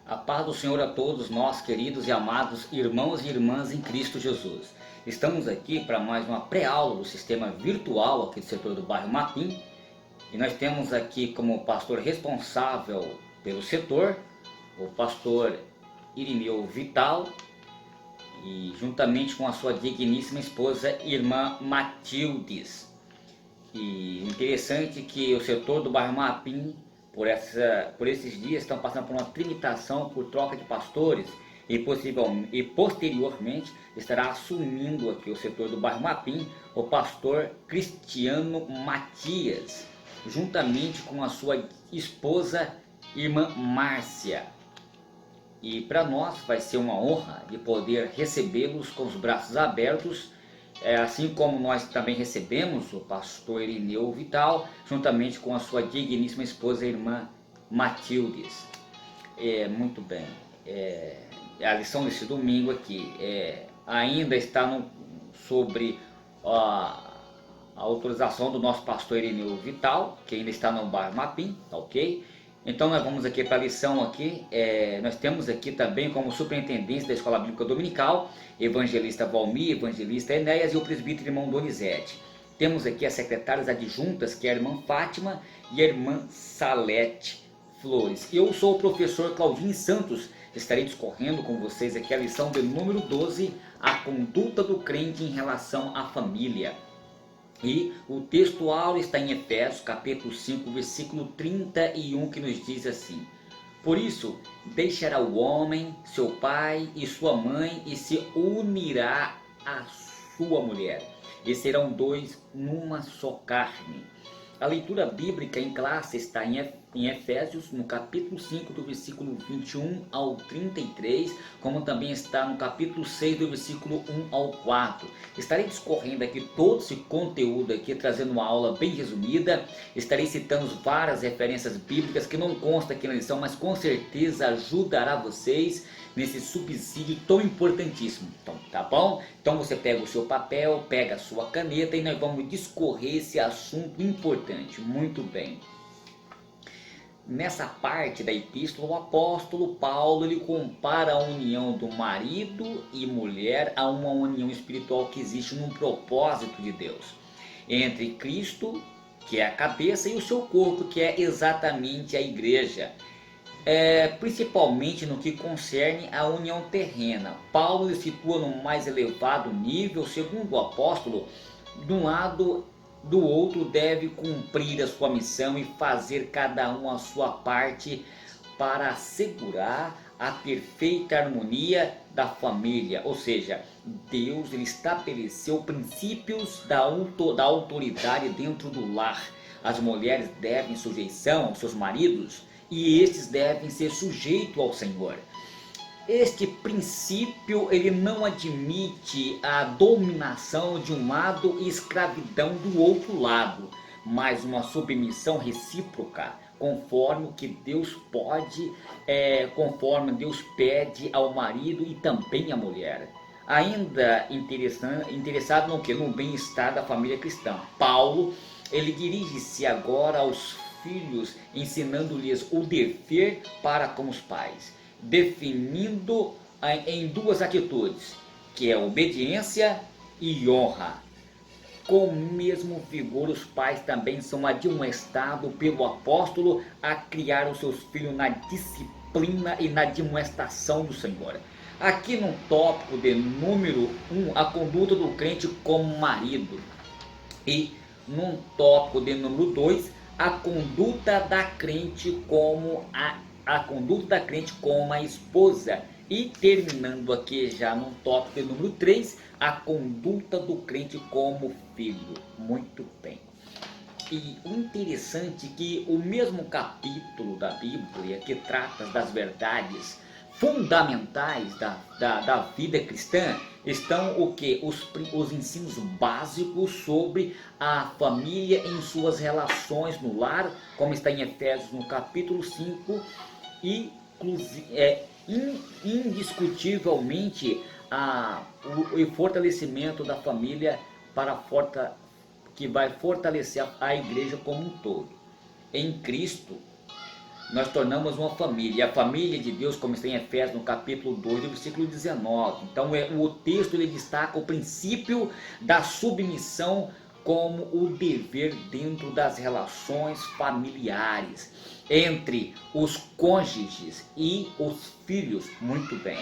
A paz do Senhor a todos nós, queridos e amados irmãos e irmãs em Cristo Jesus. Estamos aqui para mais uma pré-aula do sistema virtual aqui do setor do bairro Mapim. E nós temos aqui como pastor responsável pelo setor, o pastor Irineu Vital, e juntamente com a sua digníssima esposa, irmã Matildes. E interessante que o setor do bairro Mapim, por esses dias, estão passando por uma trimitação, por troca de pastores, e posteriormente estará assumindo aqui o setor do bairro Mapim o pastor Cristiano Matias, juntamente com a sua esposa, irmã Márcia. E para nós vai ser uma honra de poder recebê-los com os braços abertos, assim como nós também recebemos o pastor Irineu Vital, juntamente com a sua digníssima esposa, a irmã Matildes. Muito bem, a lição desse domingo aqui ainda está sobre a autorização do nosso pastor Irineu Vital, que ainda está no bairro Mapim, tá ok? Então nós vamos aqui para a lição aqui, nós temos aqui também como superintendência da Escola Bíblica Dominical, evangelista Valmir, evangelista Enéas e o presbítero irmão Donizete. Temos aqui as secretárias adjuntas, que é a irmã Fátima e a irmã Salete Flores. Eu sou o professor Claudinho Santos, estarei discorrendo com vocês aqui a lição de número 12, a conduta do crente em relação à família. E o texto áureo está em Efésios, capítulo 5, versículo 31, que nos diz assim: Por isso, deixará o homem, seu pai e sua mãe, e se unirá à sua mulher, e serão dois numa só carne. A leitura bíblica em classe está em Efésios, no capítulo 5, do versículo 21 ao 33, como também está no capítulo 6, do versículo 1 ao 4. Estarei discorrendo aqui todo esse conteúdo aqui, trazendo uma aula bem resumida. Estarei citando várias referências bíblicas que não constam aqui na lição, mas com certeza ajudará vocês nesse subsídio tão importantíssimo. Então, tá bom? Então você pega o seu papel, pega a sua caneta e nós vamos discorrer esse assunto importante. Muito bem. Nessa parte da epístola, o apóstolo Paulo ele compara a união do marido e mulher a uma união espiritual que existe num propósito de Deus, entre Cristo, que é a cabeça, e o seu corpo, que é exatamente a igreja. Principalmente no que concerne à união terrena. Paulo se situa no mais elevado nível, segundo o apóstolo. De um lado, do outro deve cumprir a sua missão e fazer cada um a sua parte para assegurar a perfeita harmonia da família. Ou seja, Deus ele estabeleceu princípios da autoridade dentro do lar. As mulheres devem sujeição aos seus maridos, e estes devem ser sujeitos ao Senhor. Este princípio ele não admite a dominação de um lado e escravidão do outro lado, mas uma submissão recíproca, conforme o que Deus conforme Deus pede ao marido e também à mulher. Ainda interessado no que? No bem-estar da família cristã. Paulo ele dirige-se agora aos filhos, ensinando-lhes o dever para com os pais, definindo em duas atitudes, que é obediência e honra. Com o mesmo vigor, os pais também são admoestados pelo apóstolo a criar os seus filhos na disciplina e na admoestação do Senhor. Aqui no tópico de número 1, a conduta do crente como marido, e no tópico de número 2, a conduta da crente como a esposa, e terminando aqui já no tópico número 3, a conduta do crente como filho. Muito bem. E o interessante é que o mesmo capítulo da Bíblia que trata das verdades fundamentais da vida cristã estão o que? Os ensinos básicos sobre a família em suas relações no lar, como está em Efésios no capítulo 5, e indiscutivelmente o fortalecimento da família que vai fortalecer a igreja como um todo. Em Cristo, nós tornamos uma família. E a família de Deus, como está em Efésios, no capítulo 2, no versículo 19. Então o texto ele destaca o princípio da submissão como o dever dentro das relações familiares, entre os cônjuges e os filhos. Muito bem.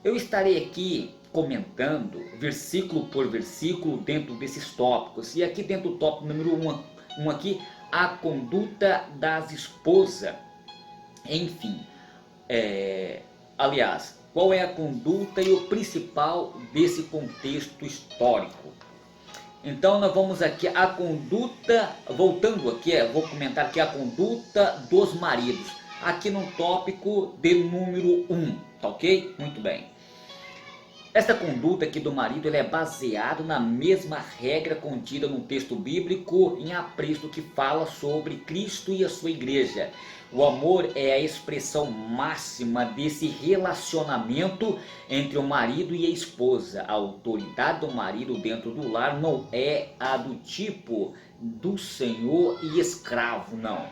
Eu estarei aqui comentando versículo por versículo dentro desses tópicos. E aqui dentro do tópico número 1 aqui, a conduta das esposas. Enfim, aliás, qual é a conduta e o principal desse contexto histórico? Então nós vamos aqui a conduta, voltando aqui, vou comentar aqui a conduta dos maridos, aqui no tópico de número 1, tá ok? Muito bem. Esta conduta aqui do marido ela é baseada na mesma regra contida no texto bíblico em apreço que fala sobre Cristo e a sua igreja. O amor é a expressão máxima desse relacionamento entre o marido e a esposa. A autoridade do marido dentro do lar não é a do tipo do senhor e escravo, não.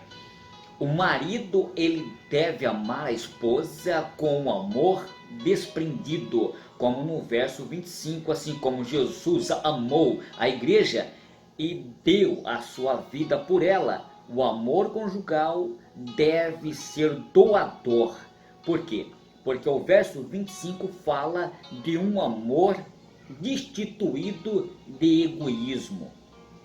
O marido ele deve amar a esposa com um amor desprendido, como no verso 25, assim como Jesus amou a igreja e deu a sua vida por ela. O amor conjugal deve ser doador. Por quê? Porque o verso 25 fala de um amor destituído de egoísmo,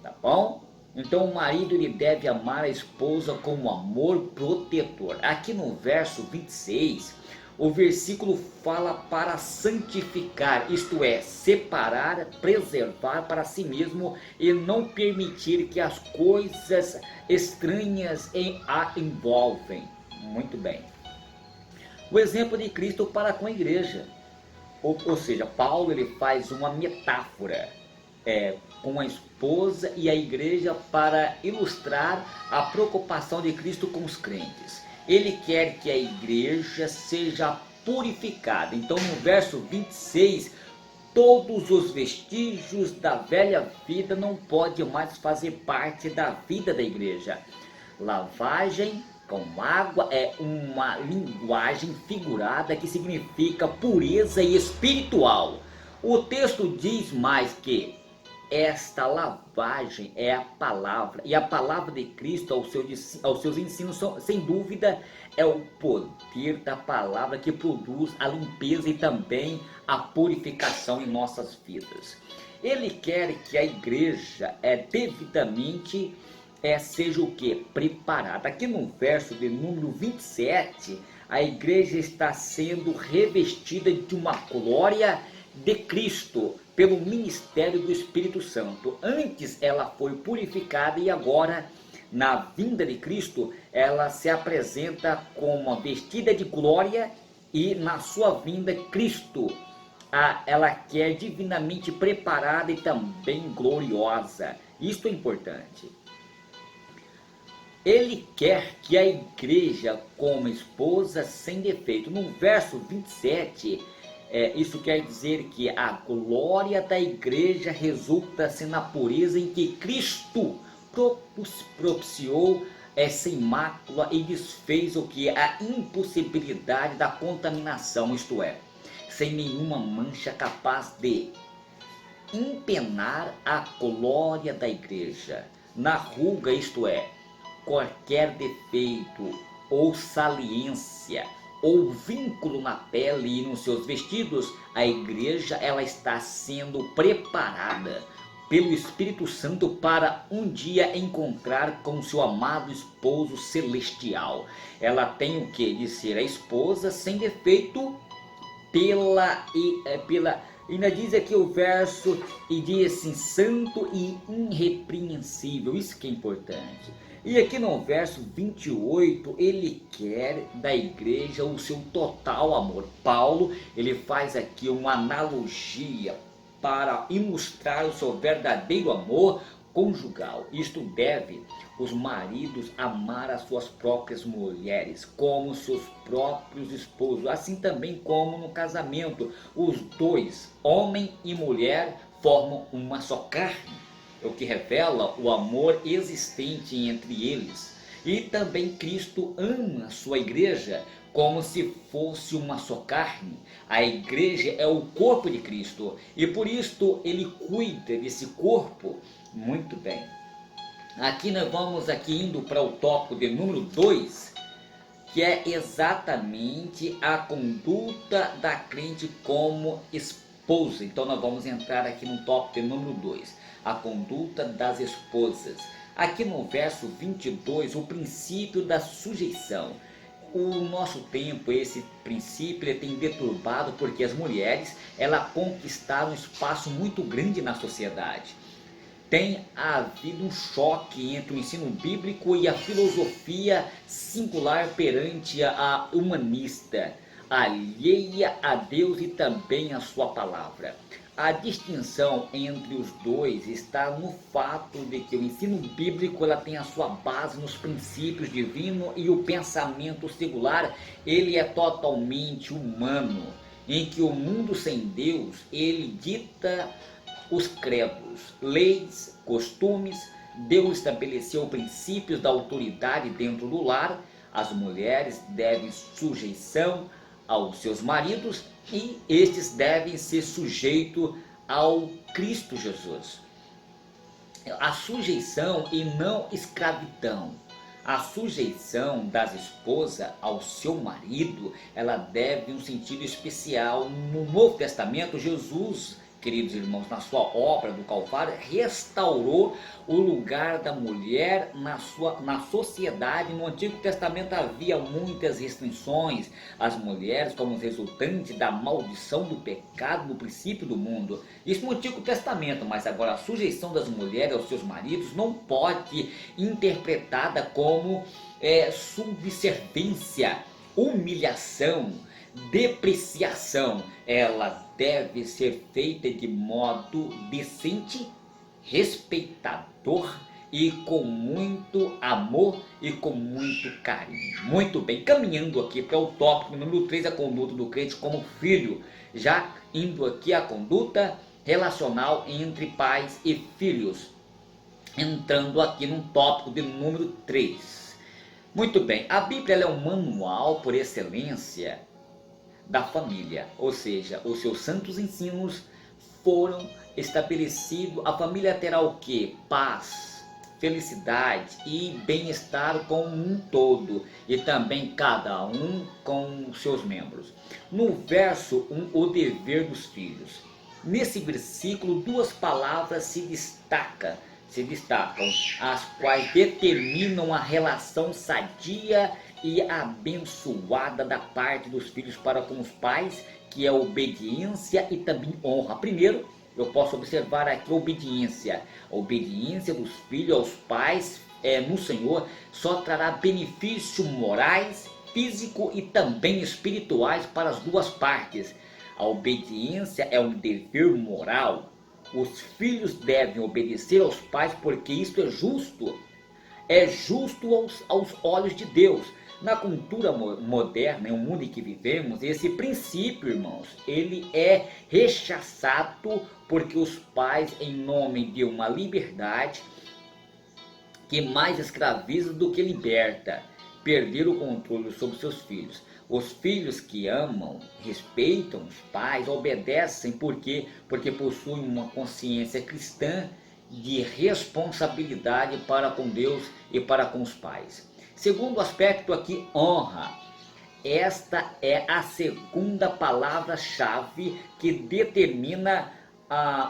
tá bom? Então o marido ele deve amar a esposa com um amor protetor. Aqui no verso 26, o versículo fala para santificar, isto é, separar, preservar para si mesmo e não permitir que as coisas estranhas a envolvem. Muito bem. O exemplo de Cristo para com a igreja. Ou seja, Paulo ele faz uma metáfora com a esposa e a igreja para ilustrar a preocupação de Cristo com os crentes. Ele quer que a igreja seja purificada. Então no verso 26, todos os vestígios da velha vida não podem mais fazer parte da vida da igreja. Lavagem com água é uma linguagem figurada que significa pureza espiritual. O texto diz mais que esta lavagem é a palavra, e a palavra de Cristo aos seus ensinos, sem dúvida, é o poder da palavra que produz a limpeza e também a purificação em nossas vidas. Ele quer que a igreja devidamente seja o que? Preparada. Aqui no verso de número 27, a igreja está sendo revestida de uma glória de Cristo pelo ministério do Espírito Santo. Antes ela foi purificada e agora, na vinda de Cristo, ela se apresenta como vestida de glória e na sua vinda Cristo, ela que é divinamente preparada e também gloriosa. Isto é importante. Ele quer que a igreja como esposa sem defeito. No verso 27, isso quer dizer que a glória da igreja resulta-se na pureza em que Cristo propiciou sem mácula e desfez o que? A impossibilidade da contaminação, isto é, sem nenhuma mancha capaz de empenar a glória da igreja. Na ruga, isto é, qualquer defeito ou saliência ou vínculo na pele e nos seus vestidos, a igreja ela está sendo preparada pelo Espírito Santo para um dia encontrar com seu amado esposo celestial. Ela tem o que? De ser a esposa sem defeito ainda diz aqui o verso e diz assim, santo e irrepreensível. Isso que é importante. E aqui no verso 28, ele quer da igreja o seu total amor. Paulo, ele faz aqui uma analogia para ilustrar o seu verdadeiro amor conjugal. Isto deve os maridos amar as suas próprias mulheres como seus próprios esposos, assim também como no casamento. Os dois, homem e mulher, formam uma só carne, o que revela o amor existente entre eles. E também Cristo ama a sua igreja como se fosse uma só carne. A igreja é o corpo de Cristo e por isso ele cuida desse corpo muito bem. Aqui nós vamos indo para o tópico de número 2, que é exatamente a conduta da crente como esposa. Então nós vamos entrar aqui no tópico de número 2, a conduta das esposas. Aqui no verso 22, o princípio da sujeição. O nosso tempo, esse princípio, ele tem deturbado porque as mulheres, elas conquistaram um espaço muito grande na sociedade. Tem havido um choque entre o ensino bíblico e a filosofia singular perante a humanista, alheia a Deus e também a sua palavra. A distinção entre os dois está no fato de que o ensino bíblico ela tem a sua base nos princípios divinos e o pensamento singular ele é totalmente humano, em que o mundo sem Deus ele dita os credos, leis, costumes. Deus estabeleceu princípios da autoridade dentro do lar. As mulheres devem sujeição aos seus maridos e estes devem ser sujeitos ao Cristo Jesus. A sujeição e não escravidão. A sujeição das esposas ao seu marido, ela deve um sentido especial. No Novo Testamento, Jesus, queridos irmãos, na sua obra do Calvário, restaurou o lugar da mulher na sociedade. No Antigo Testamento havia muitas restrições às mulheres como resultante da maldição do pecado no princípio do mundo. Isso no Antigo Testamento, mas agora a sujeição das mulheres aos seus maridos não pode interpretada como subserviência, humilhação, depreciação. Ela deve ser feita de modo decente, respeitador e com muito amor e com muito carinho. Muito bem, caminhando aqui para o tópico número 3, a conduta do crente como filho. Já indo aqui a conduta relacional entre pais e filhos. Entrando aqui no tópico de número 3. Muito bem, a Bíblia é um manual por excelência da família, ou seja, os seus santos ensinos foram estabelecidos. A família terá o que? Paz, felicidade e bem-estar com um todo, e também cada um com seus membros. No verso 1, o dever dos filhos. Nesse versículo, duas palavras se destacam, as quais determinam a relação sadia e abençoada da parte dos filhos para com os pais, que é obediência e também honra. Primeiro, eu posso observar aqui a obediência. A obediência dos filhos aos pais no Senhor só trará benefícios morais, físico e também espirituais para as duas partes. A obediência é um dever moral. Os filhos devem obedecer aos pais porque isso é justo. É justo aos olhos de Deus. Na cultura moderna, em o mundo em que vivemos, esse princípio, irmãos, ele é rechaçado porque os pais, em nome de uma liberdade que mais escraviza do que liberta, perderam o controle sobre seus filhos. Os filhos que amam, respeitam os pais, obedecem porque possuem uma consciência cristã de responsabilidade para com Deus e para com os pais. Segundo aspecto aqui, honra. Esta é a segunda palavra-chave que determina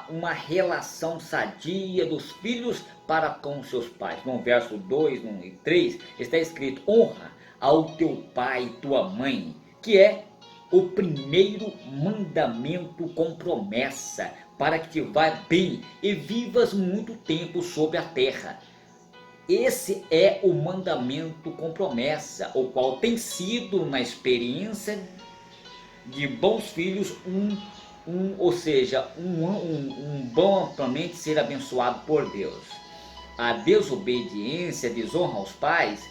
uma relação sadia dos filhos para com seus pais. No verso 2 e 3 está escrito: honra ao teu pai e tua mãe, que é o primeiro mandamento com promessa, para que te vá bem e vivas muito tempo sobre a terra. Esse é o mandamento com promessa, o qual tem sido, na experiência de bons filhos, ou seja, um bom amplamente ser abençoado por Deus. A desobediência, a desonra aos pais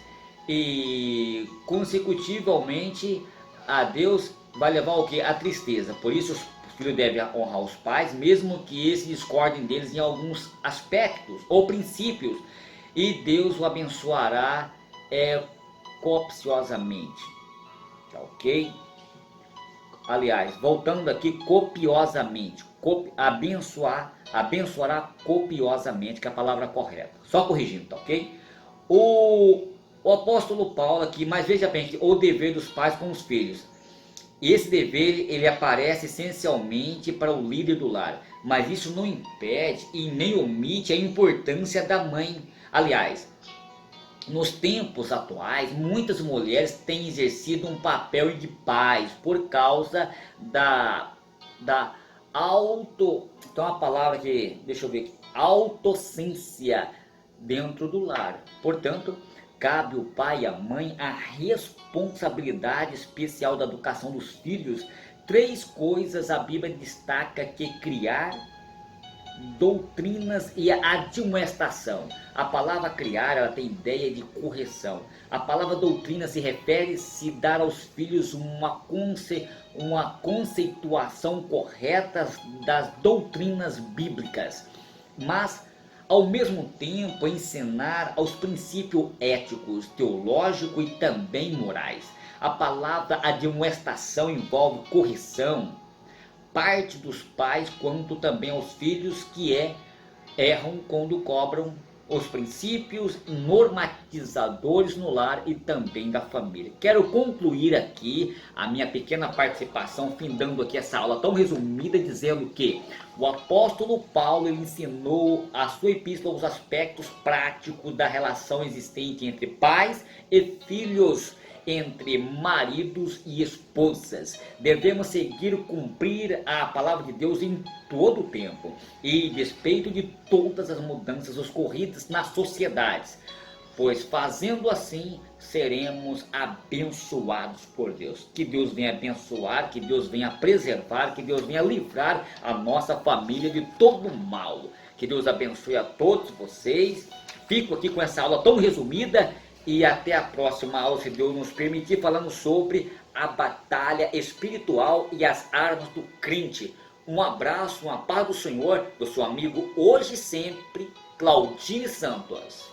e consecutivamente a Deus vai levar o que? A tristeza. Por isso os filhos devem honrar os pais, mesmo que eles discordem deles em alguns aspectos ou princípios, e Deus o abençoará copiosamente, tá ok? Aliás, voltando aqui, copiosamente, abençoará copiosamente, que é a palavra correta. Só corrigindo, tá ok? O apóstolo Paulo aqui, mas veja bem, que o dever dos pais com os filhos. E esse dever, ele aparece essencialmente para o líder do lar, mas isso não impede e nem omite a importância da mãe. Aliás, nos tempos atuais, muitas mulheres têm exercido um papel de pais por causa da então a palavra que, deixa eu ver aqui, autocência dentro do lar. Portanto, cabe ao pai e à mãe a responsabilidade especial da educação dos filhos. Três coisas a Bíblia destaca que criar, doutrinas e admoestação. A palavra criar, ela tem ideia de correção. A palavra doutrina se refere-se a dar aos filhos uma conceituação correta das doutrinas bíblicas, mas ao mesmo tempo ensinar aos princípios éticos, teológicos e também morais. A palavra admoestação envolve correção, parte dos pais quanto também aos filhos que erram quando cobram os princípios normatizadores no lar e também da família. Quero concluir aqui a minha pequena participação, findando aqui essa aula tão resumida, dizendo que o apóstolo Paulo ele ensinou a sua epístola os aspectos práticos da relação existente entre pais e filhos, entre maridos e esposas. Devemos seguir cumprir a palavra de Deus em todo o tempo, e despeito de todas as mudanças ocorridas nas sociedades, pois fazendo assim seremos abençoados por Deus. Que Deus venha abençoar, que Deus venha preservar, que Deus venha livrar a nossa família de todo o mal. Que Deus abençoe a todos vocês. Fico aqui com essa aula tão resumida e até a próxima aula, se Deus nos permitir, falando sobre a batalha espiritual e as armas do crente. Um abraço, uma paz do Senhor, do seu amigo hoje e sempre, Claudine Santos.